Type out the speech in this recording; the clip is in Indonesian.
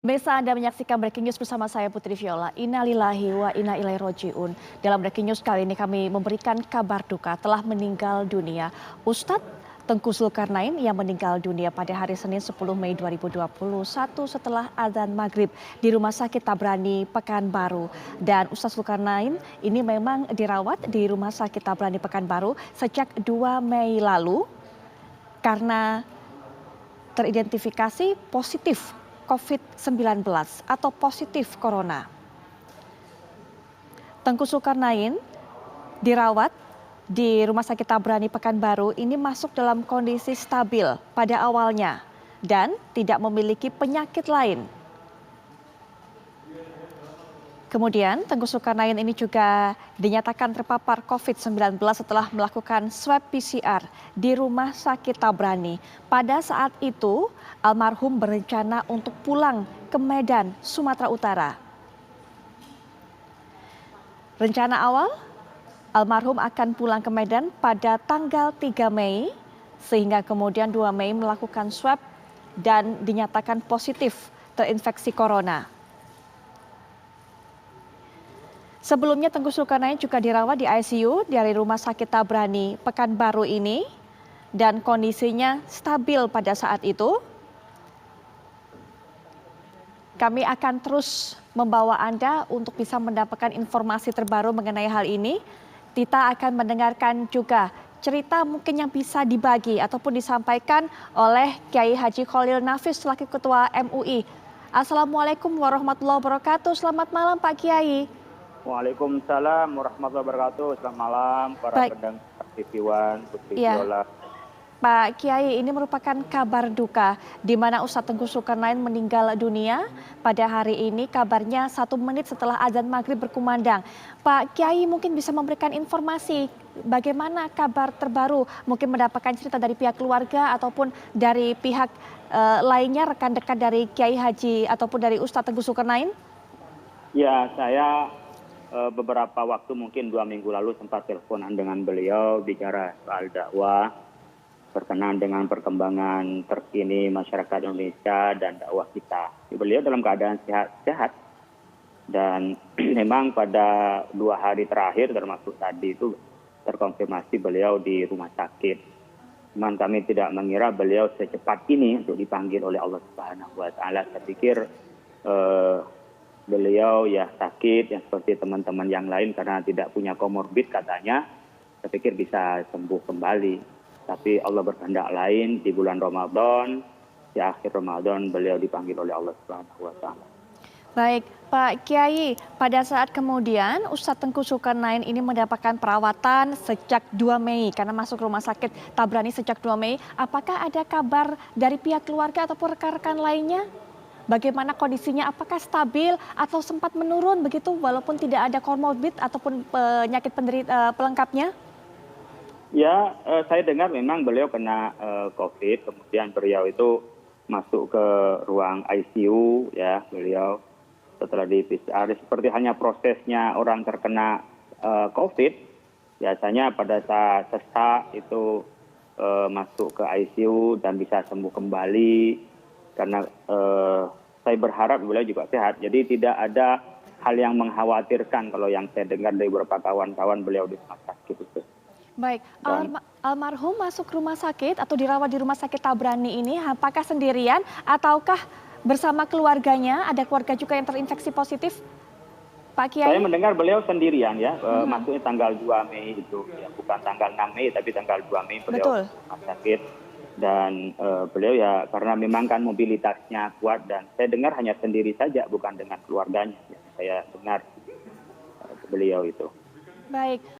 Pemirsa, Anda menyaksikan Breaking News bersama saya Putri Viola. Innalillahi wa inna ilaihi roji'un. Dalam Breaking News kali ini kami memberikan kabar duka telah meninggal dunia Ustadz Tengku Zulkarnain yang meninggal dunia pada hari Senin 10 Mei 2021 setelah azan maghrib di Rumah Sakit Tabrani Pekanbaru. Dan Ustadz Zulkarnain ini memang dirawat di Rumah Sakit Tabrani Pekanbaru sejak 2 Mei lalu karena teridentifikasi positif COVID-19 atau positif corona. Tengku Zulkarnain dirawat di Rumah Sakit Tabrani Pekanbaru ini masuk dalam kondisi stabil pada awalnya dan tidak memiliki penyakit lain. Kemudian Tengku Zulkarnain ini juga dinyatakan terpapar COVID-19 setelah melakukan swab PCR di Rumah Sakit Tabrani. Pada saat itu almarhum berencana untuk pulang ke Medan, Sumatera Utara. Rencana awal almarhum akan pulang ke Medan pada tanggal 3 Mei sehingga kemudian 2 Mei melakukan swab dan dinyatakan positif terinfeksi corona. Sebelumnya Tengku Zulkarnain juga dirawat di ICU dari Rumah Sakit Tabrani Pekanbaru ini dan kondisinya stabil pada saat itu. Kami akan terus membawa Anda untuk bisa mendapatkan informasi terbaru mengenai hal ini. Kita akan mendengarkan juga cerita mungkin yang bisa dibagi ataupun disampaikan oleh Kiai Haji Khalil Nafis selaku Ketua MUI. Assalamualaikum warahmatullahi wabarakatuh. Selamat malam Pak Kiai. Waalaikumsalam warahmatullahi wabarakatuh. Selamat malam para pendengar TV One, Putri Viola. Pak Kiai, ini merupakan kabar duka di mana Ustadz Tengku Zulkarnain meninggal dunia pada hari ini. Kabarnya 1 menit setelah azan maghrib berkumandang. Pak Kiai mungkin bisa memberikan informasi bagaimana kabar terbaru, mungkin mendapatkan cerita dari pihak keluarga ataupun dari pihak lainnya, rekan dekat dari Kiai Haji ataupun dari Ustadz Tengku Zulkarnain? Ya, saya beberapa waktu mungkin 2 minggu lalu sempat teleponan dengan beliau bicara soal dakwah berkenaan dengan perkembangan terkini masyarakat Indonesia dan dakwah kita. Beliau dalam keadaan sehat dan memang pada 2 hari terakhir termasuk tadi itu terkonfirmasi beliau di rumah sakit. Cuman kami tidak mengira beliau secepat ini untuk dipanggil oleh Allah Subhanahu wa taala. Saya pikir beliau ya sakit yang seperti teman-teman yang lain karena tidak punya komorbid katanya. Saya pikir bisa sembuh kembali. Tapi Allah berkehendak lain di bulan Ramadan, di akhir Ramadan beliau dipanggil oleh Allah Subhanahu wa taala. Baik, Pak Kiai, pada saat kemudian Ustadz Tengku Zulkarnain ini mendapatkan perawatan sejak 2 Mei karena masuk rumah sakit Tabrani sejak 2 Mei. Apakah ada kabar dari pihak keluarga ataupun rekan-rekan lainnya? Bagaimana kondisinya? Apakah stabil atau sempat menurun begitu walaupun tidak ada komorbid ataupun penyakit pelengkapnya? Ya, saya dengar memang beliau kena COVID, kemudian beliau itu masuk ke ruang ICU, ya beliau setelah di PCR. Seperti hanya prosesnya orang terkena COVID, biasanya pada saat sesak itu masuk ke ICU dan bisa sembuh kembali karena saya berharap beliau juga sehat. Jadi tidak ada hal yang mengkhawatirkan kalau yang saya dengar dari beberapa kawan-kawan beliau di rumah sakit itu. Baik, almarhum masuk rumah sakit atau dirawat di Rumah Sakit Tabrani ini apakah sendirian ataukah bersama keluarganya? Ada keluarga juga yang terinfeksi positif, Pak Kiai? Saya mendengar beliau sendirian ya, masuknya tanggal 2 Mei itu, ya, bukan tanggal 6 Mei tapi tanggal 2 Mei beliau rumah sakit. Dan beliau ya karena memang kan mobilitasnya kuat dan saya dengar hanya sendiri saja bukan dengan keluarganya. Saya dengar beliau itu. Baik.